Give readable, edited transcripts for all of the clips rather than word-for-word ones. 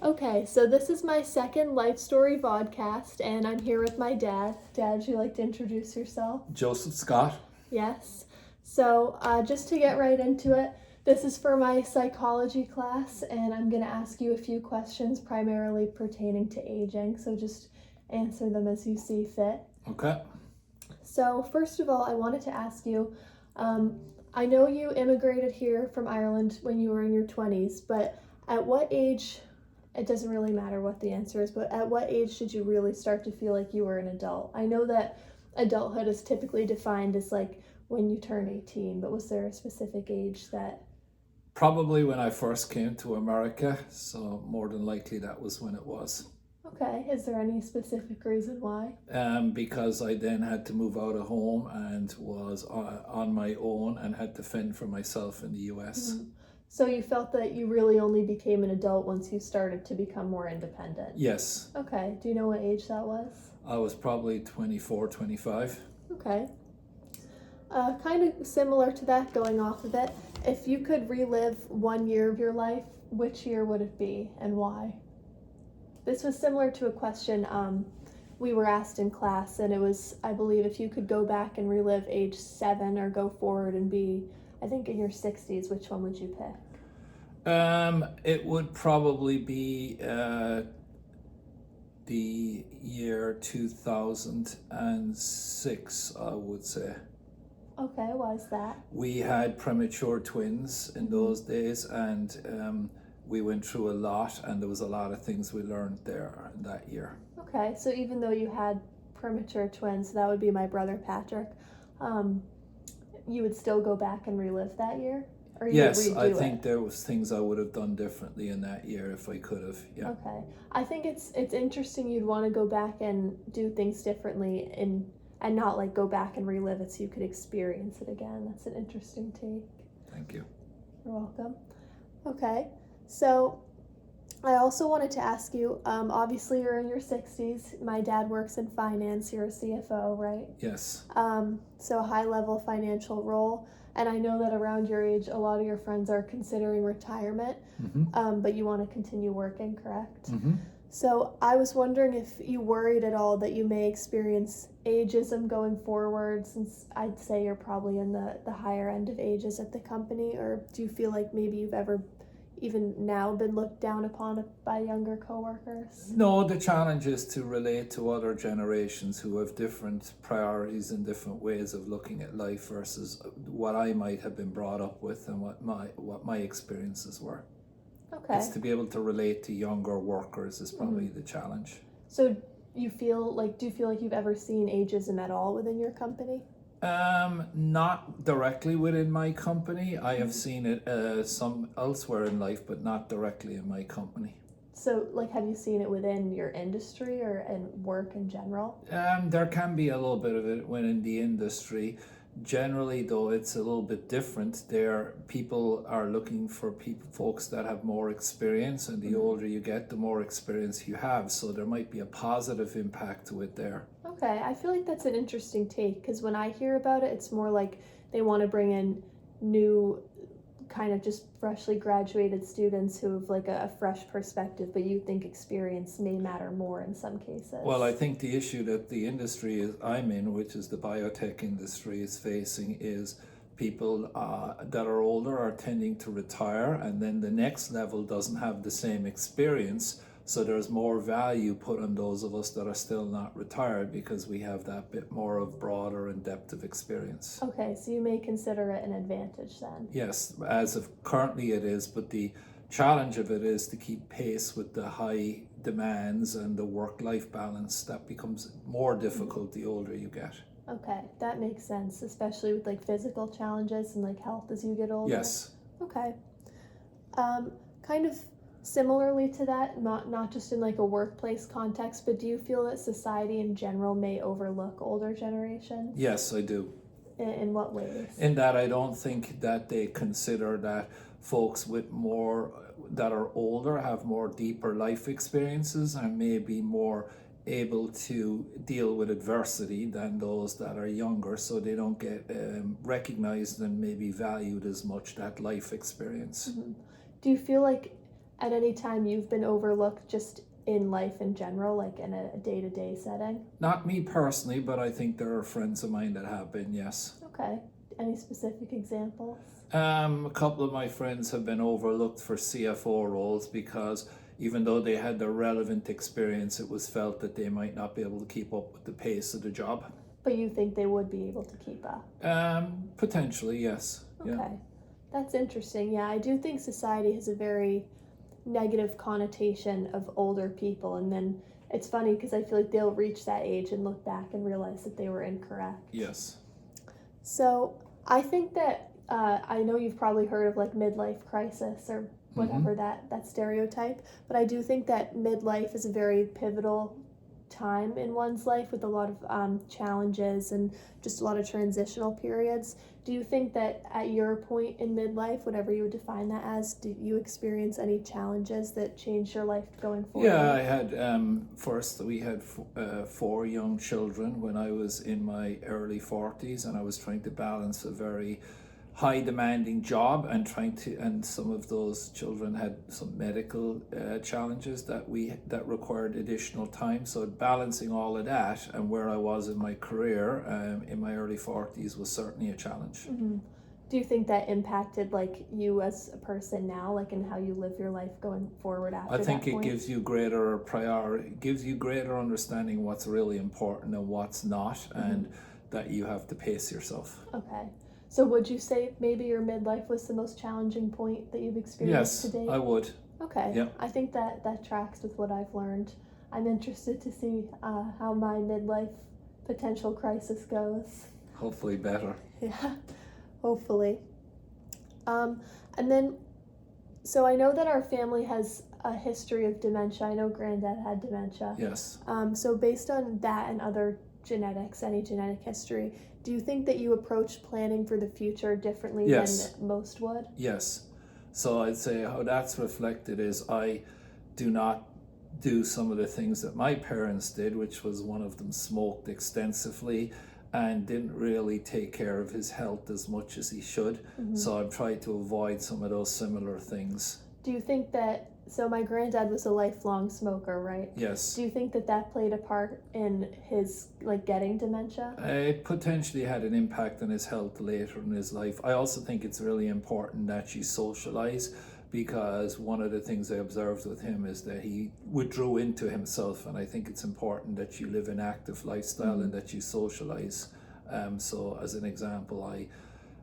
Okay, so this is my second life story vodcast, and I'm here with my dad. Dad, would you like to introduce yourself? Joseph Scott. Yes. So, just to get right into it, this is for my psychology class, and I'm going to ask you a few questions primarily pertaining to aging. So, just answer them as you see fit. Okay. So, first of all, I wanted to ask you I know you immigrated here from Ireland when you were in your 20s, but at what age, it doesn't really matter what the answer is, but at what age did you really start to feel like you were an adult? I know that adulthood is typically defined as like when you turn 18, but was there a specific age that... Probably when I first came to America, so more than likely that was when it was. Okay, is there any specific reason why? Because I then had to move out of home and was on my own and had to fend for myself in the US. Mm-hmm. So you felt that you really only became an adult once you started to become more independent? Yes. Okay, do you know what age that was? I was probably 24, 25. Okay. Kind of similar to that, going off of it, if you could relive 1 year of your life, which year would it be and why? This was similar to a question we were asked in class, and it was, I believe, if you could go back and relive age 7 or go forward and be, I think, in your 60s, which one would you pick? It would probably be the year 2006, I would say. Okay, why is that? We had premature twins in those days, and we went through a lot, and there was a lot of things we learned there in that year. Okay, so even though you had premature twins, that would be my brother Patrick, you would still go back and relive that year? Or you Yes, would redo I think it? there was things I would have done differently in that year if I could have. Yeah. Okay. I think it's interesting you'd want to go back and do things differently and not like go back and relive it so you could experience it again. That's an interesting take. Thank you. You're welcome. Okay. So I also wanted to ask you, obviously you're in your 60s. My dad works in finance. You're a CFO, right? Yes. So a high-level financial role. And I know that around your age, a lot of your friends are considering retirement, but you want to continue working, correct? So I was wondering if you worried at all that you may experience ageism going forward, since I'd say you're probably in the higher end of ages at the company, or do you feel like maybe you've ever even now been looked down upon by younger coworkers? No, the challenge is to relate to other generations who have different priorities and different ways of looking at life versus what I might have been brought up with and what my experiences were. Okay. It's to be able to relate to younger workers is probably the challenge. So do you feel like you've ever seen ageism at all within your company? Not directly within my company. I have seen it some elsewhere in life, but not directly in my company. So, like, have you seen it within your industry or in work in general? There can be a little bit of it when in the industry. Generally, though, it's a little bit different. There, people are looking for folks that have more experience, and the older you get, the more experience you have. So there might be a positive impact to it there. Okay, I feel like that's an interesting take, because when I hear about it, it's more like they want to bring in new, kind of just freshly graduated students who have like a fresh perspective, but you think experience may matter more in some cases. Well, I think the issue that the industry I'm in, which is the biotech industry, is facing is people that are older are tending to retire, and then the next level doesn't have the same experience. So there's more value put on those of us that are still not retired because we have that bit more of broader and depth of experience. Okay, so you may consider it an advantage then. Yes, as of currently it is, but the challenge of it is to keep pace with the high demands and the work-life balance. That becomes more difficult the older you get. Okay, that makes sense, especially with like physical challenges and like health as you get older. Yes. Okay. Kind of similarly to that, not just in like a workplace context, but do you feel that society in general may overlook older generations? Yes, I do. In what ways? In that I don't think that they consider that folks with more that are older have more deeper life experiences and may be more able to deal with adversity than those that are younger, so they don't get recognized and maybe valued as much, that life experience. Do you feel like at any time you've been overlooked just in life in general, like in a day-to-day setting? Not me personally, but I think there are friends of mine that have been, yes. Okay. Any specific examples? A couple of my friends have been overlooked for CFO roles because even though they had the relevant experience, it was felt that they might not be able to keep up with the pace of the job. But you think they would be able to keep up? Potentially, yes. Okay. Yeah. That's interesting. Yeah, I do think society has a very negative connotation of older people, and then it's funny because I feel like they'll reach that age and look back and realize that they were incorrect. Yes. So I think that I know you've probably heard of like midlife crisis or whatever that stereotype, but I do think that midlife is a very pivotal time in one's life with a lot of challenges and just a lot of transitional periods. Do you think that at your point in midlife, whatever you would define that as, do you experience any challenges that changed your life going forward? Yeah, I had, first we had 4 young children when I was in my early 40s, and I was trying to balance a very high demanding job and some of those children had some medical challenges that required additional time. So balancing all of that and where I was in my career in my early 40s was certainly a challenge. Mm-hmm. Do you think that impacted like you as a person now, like in how you live your life going forward after that? I think point? it gives you greater priority, gives you greater understanding what's really important and what's not, and that you have to pace yourself. Okay. So would you say maybe your midlife was the most challenging point that you've experienced Yes, to date? I would. Okay. Yeah. I think that tracks with what I've learned. I'm interested to see how my midlife potential crisis goes. Hopefully better. Yeah, hopefully. And then, so I know that our family has a history of dementia. I know Granddad had dementia. Yes. So based on that and other genetics, any genetic history, do you think that you approach planning for the future differently Yes. than most would? Yes. So I'd say how that's reflected is I do not do some of the things that my parents did, which was one of them smoked extensively and didn't really take care of his health as much as he should. So I've tried to avoid some of those similar things. Do you think that, so my granddad was a lifelong smoker, right? Yes. Do you think that played a part in his, like, getting dementia? It potentially had an impact on his health later in his life. I also think it's really important that you socialize, because one of the things I observed with him is that he withdrew into himself, and I think it's important that you live an active lifestyle and that you socialize. So as an example, I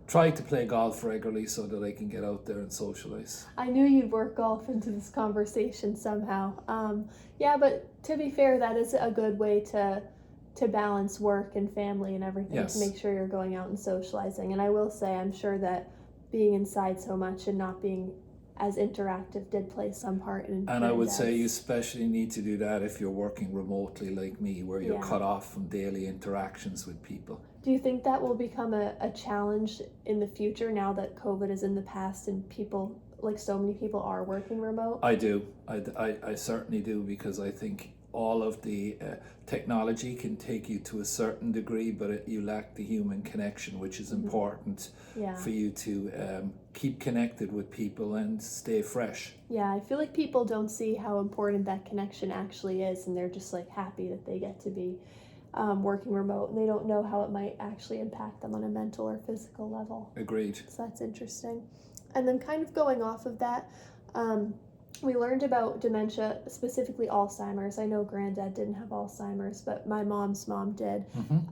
try to play golf regularly so that I can get out there and socialize. I knew you'd work golf into this conversation somehow. Yeah, but to be fair, that is a good way to balance work and family and everything, Yes. to make sure you're going out and socializing. And I will say, I'm sure that being inside so much and not being as interactive did play some part in. And I would say you especially need to do that if you're working remotely like me, where you're cut off from daily interactions with people. Do you think that will become a challenge in the future now that COVID is in the past and people, like so many people, are working remote? I do. I certainly do, because I think all of the technology can take you to a certain degree, but you lack the human connection, which is important for you to keep connected with people and stay fresh. Yeah, I feel like people don't see how important that connection actually is, and they're just like happy that they get to be working remote, and they don't know how it might actually impact them on a mental or physical level. Agreed. So that's interesting. And then kind of going off of that, we learned about dementia, specifically Alzheimer's. I know Granddad didn't have Alzheimer's, but my mom's mom did.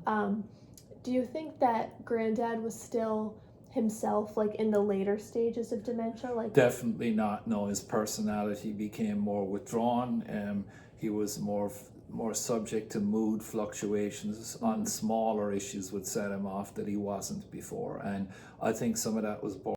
Do you think that Granddad was still himself, like in the later stages of dementia? Like, definitely not. No, his personality became more withdrawn. He was more subject to mood fluctuations on smaller issues would set him off that he wasn't before. And I think some of that was born